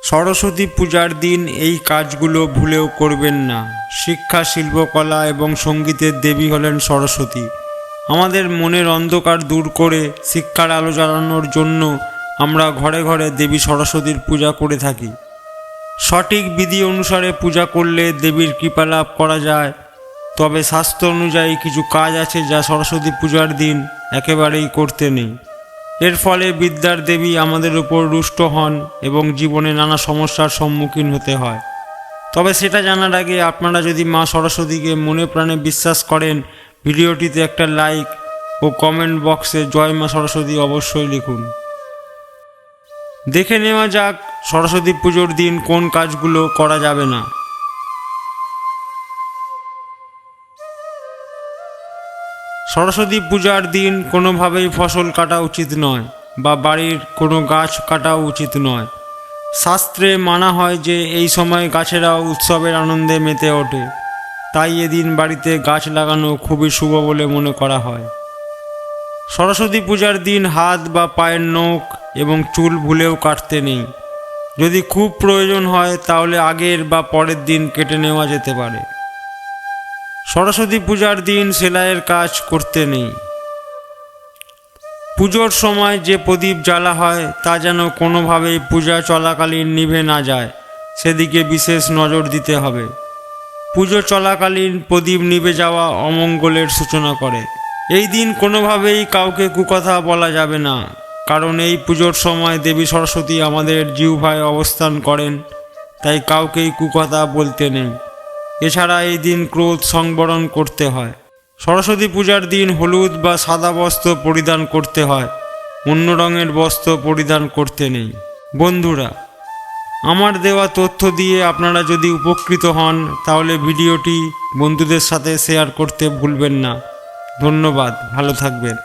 সরস্বতী পূজার দিন এই কাজগুলো ভুলেও করবেন না। শিক্ষা, শিল্পকলা এবং সঙ্গীতের দেবী হলেন সরস্বতী। আমাদের মনের অন্ধকার দূর করে শিক্ষার আলো জ্বালানোর জন্য আমরা ঘরে ঘরে দেবী সরস্বতীর পূজা করে থাকি। সঠিক বিধি অনুসারে পূজা করলে দেবীর কৃপা লাভ করা যায়। তবে শাস্ত্র অনুযায়ী কিছু কাজ আছে যা সরস্বতী পূজার দিন একেবারেই করতে নেই। এর ফলে বিদ্যার দেবী আমাদের উপর রুষ্ট হন এবং জীবনে নানা সমস্যার সম্মুখীন হতে হয়। তবে সেটা জানার আগে আপনারা যদি মা সরস্বতীকে মনে প্রাণে বিশ্বাস করেন, ভিডিওটিতে একটা লাইক ও কমেন্ট বক্সে জয় মা সরস্বতী অবশ্যই লিখুন। দেখে নেওয়া যাক সরস্বতী পুজোর দিন কোন কাজগুলো করা যাবে না। সরস্বতী পূজার দিন কোনোভাবেই ফসল কাটা উচিত নয় বা বাড়ির কোনো গাছ কাটাও উচিত নয়। শাস্ত্রে মানা হয় যে এই সময় গাছেরাও উৎসবের আনন্দে মেতে ওঠে, তাই এদিন বাড়িতে গাছ লাগানো খুবই শুভ বলে মনে করা হয়। সরস্বতী পূজার দিন হাত বা পায়ের নখ এবং চুল ভুলেও কাটতে নেই। যদি খুব প্রয়োজন হয় তাহলে আগের বা পরের দিন কেটে নেওয়া যেতে পারে। সরস্বতী পূজার দিন সেলাইয়ের কাজ করতে নেই। পুজোর সময় যে প্রদীপ জ্বালা হয় তা যেন কোনোভাবেই পূজা চলাকালীন নিভে না যায়, সেদিকে বিশেষ নজর দিতে হবে। পুজো চলাকালীন প্রদীপ নিভে যাওয়া অমঙ্গলের সূচনা করে। এই দিন কোনোভাবেই কাউকে কুকথা বলা যাবে না, কারণ এই পুজোর সময় দেবী সরস্বতী আমাদের জিহ্বায় অবস্থান করেন, তাই কাউকেই কুকথা বলতে নেই। এছাড়া এই দিন ক্রোধ সংবরণ করতে হয়। সরস্বতী পূজার দিন হলুদ বা সাদা বস্ত্র পরিধান করতে হয়, অন্য রঙের বস্ত্র পরিধান করতে নেই। বন্ধুরা, আমার দেওয়া তথ্য দিয়ে আপনারা যদি উপকৃত হন তাহলে ভিডিওটি বন্ধুদের সাথে শেয়ার করতে ভুলবেন না। ধন্যবাদ, ভালো থাকবেন।